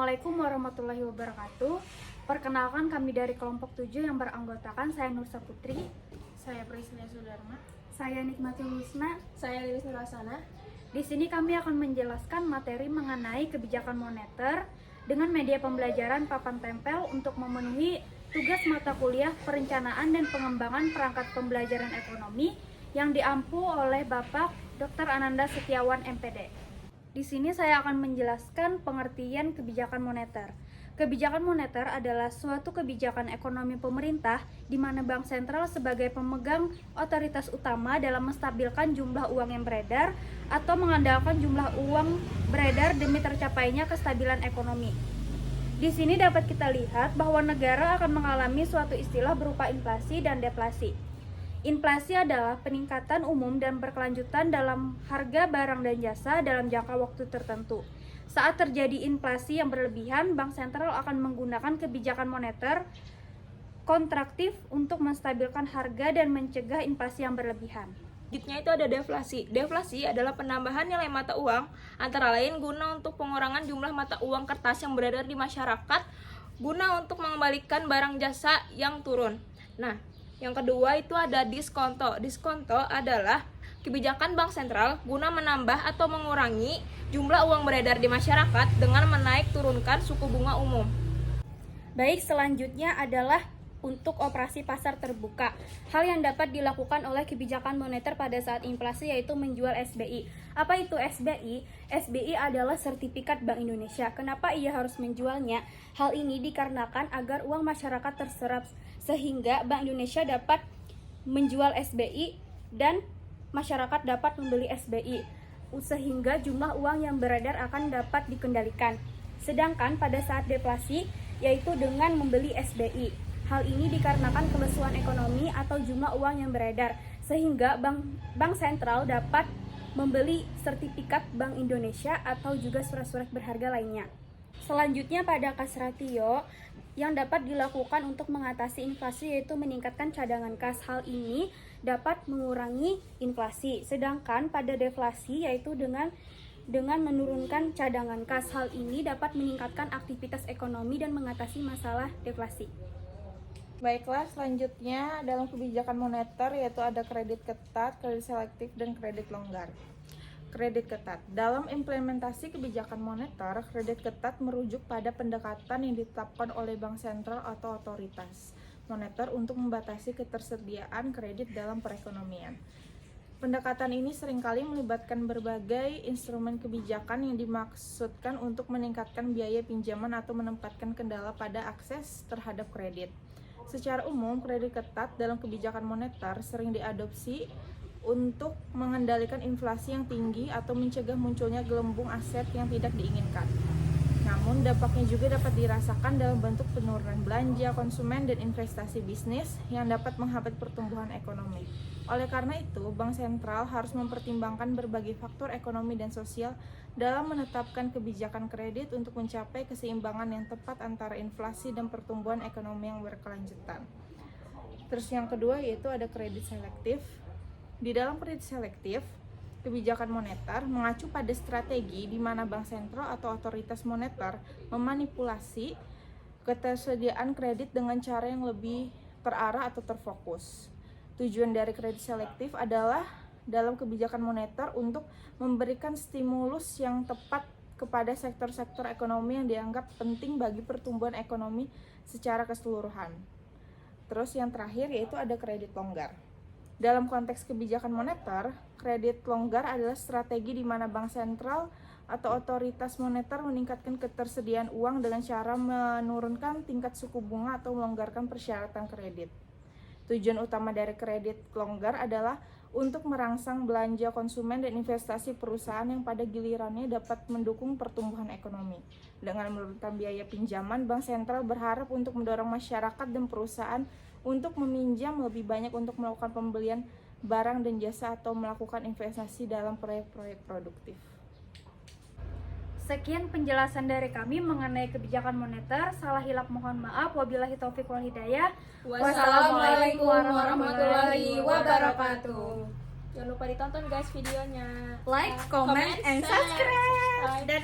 Assalamualaikum warahmatullahi wabarakatuh. Perkenalkan, kami dari kelompok 7 yang beranggotakan saya Nursa Putri, Saya Priscilia Sudarma. saya Nikmati Husna. Saya Lilis Nurasana. Di sini kami akan menjelaskan materi mengenai kebijakan moneter dengan media pembelajaran papan tempel untuk memenuhi tugas mata kuliah perencanaan dan pengembangan perangkat pembelajaran ekonomi yang diampu oleh Bapak Dr. Ananda Setiawan MPD. Di sini saya akan menjelaskan pengertian kebijakan moneter. Kebijakan moneter adalah suatu kebijakan ekonomi pemerintah di mana bank sentral sebagai pemegang otoritas utama dalam menstabilkan jumlah uang yang beredar atau mengandalkan jumlah uang beredar demi tercapainya kestabilan ekonomi. Di sini dapat kita lihat bahwa negara akan mengalami suatu istilah berupa inflasi dan deflasi. Inflasi adalah peningkatan umum dan berkelanjutan dalam harga barang dan jasa dalam jangka waktu tertentu. Saat terjadi inflasi yang berlebihan, bank sentral akan menggunakan kebijakan moneter kontraktif untuk menstabilkan harga dan mencegah inflasi yang berlebihan. Selanjutnya itu ada deflasi. Deflasi adalah penambahan nilai mata uang, antara lain guna untuk pengurangan jumlah mata uang kertas yang beredar di masyarakat, guna untuk mengembalikan barang jasa yang turun. Nah, yang kedua itu ada diskonto. Diskonto adalah kebijakan bank sentral guna menambah atau mengurangi jumlah uang beredar di masyarakat dengan menaik turunkan suku bunga umum. Baik, selanjutnya adalah untuk operasi pasar terbuka. Hal yang dapat dilakukan oleh kebijakan moneter pada saat inflasi yaitu menjual SBI. Apa itu SBI? SBI adalah sertifikat Bank Indonesia. Kenapa ia harus menjualnya? Hal ini dikarenakan agar uang masyarakat terserap sehingga Bank Indonesia dapat menjual SBI dan masyarakat dapat membeli SBI sehingga jumlah uang yang beredar akan dapat dikendalikan. Sedangkan pada saat deflasi yaitu dengan membeli SBI. Hal ini dikarenakan kelesuan ekonomi atau jumlah uang yang beredar, sehingga bank sentral dapat membeli sertifikat Bank Indonesia atau juga surat-surat berharga lainnya. Selanjutnya pada kas ratio yang dapat dilakukan untuk mengatasi inflasi yaitu meningkatkan cadangan kas. Hal ini dapat mengurangi inflasi. Sedangkan pada deflasi yaitu dengan menurunkan cadangan kas. Hal ini dapat meningkatkan aktivitas ekonomi dan mengatasi masalah deflasi. Baiklah, selanjutnya dalam kebijakan moneter yaitu ada kredit ketat, kredit selektif, dan kredit longgar. Kredit ketat. Dalam implementasi kebijakan moneter, kredit ketat merujuk pada pendekatan yang ditetapkan oleh bank sentral atau otoritas moneter untuk membatasi ketersediaan kredit dalam perekonomian. Pendekatan ini seringkali melibatkan berbagai instrumen kebijakan yang dimaksudkan untuk meningkatkan biaya pinjaman atau menempatkan kendala pada akses terhadap kredit. Secara umum, kredit ketat dalam kebijakan moneter sering diadopsi untuk mengendalikan inflasi yang tinggi atau mencegah munculnya gelembung aset yang tidak diinginkan. Namun, dampaknya juga dapat dirasakan dalam bentuk penurunan belanja konsumen dan investasi bisnis yang dapat menghambat pertumbuhan ekonomi. Oleh karena itu, bank sentral harus mempertimbangkan berbagai faktor ekonomi dan sosial dalam menetapkan kebijakan kredit untuk mencapai keseimbangan yang tepat antara inflasi dan pertumbuhan ekonomi yang berkelanjutan. Terus yang kedua yaitu ada kredit selektif. Di dalam kredit selektif, kebijakan moneter mengacu pada strategi di mana bank sentral atau otoritas moneter memanipulasi ketersediaan kredit dengan cara yang lebih terarah atau terfokus. Tujuan dari kredit selektif adalah dalam kebijakan moneter untuk memberikan stimulus yang tepat kepada sektor-sektor ekonomi yang dianggap penting bagi pertumbuhan ekonomi secara keseluruhan. Terus yang terakhir yaitu ada kredit longgar. Dalam konteks kebijakan moneter, kredit longgar adalah strategi di mana bank sentral atau otoritas moneter meningkatkan ketersediaan uang dengan cara menurunkan tingkat suku bunga atau melonggarkan persyaratan kredit. Tujuan utama dari kredit longgar adalah untuk merangsang belanja konsumen dan investasi perusahaan yang pada gilirannya dapat mendukung pertumbuhan ekonomi. Dengan menurunkan biaya pinjaman, bank sentral berharap untuk mendorong masyarakat dan perusahaan untuk meminjam lebih banyak untuk melakukan pembelian barang dan jasa atau melakukan investasi dalam proyek-proyek produktif. Sekian penjelasan dari kami mengenai kebijakan moneter. Salah hilap mohon maaf. Wabillahi taufik wal hidayah. Wassalamualaikum warahmatullahi wabarakatuh. Jangan lupa ditonton guys videonya. Like, comment, and subscribe. Dadah.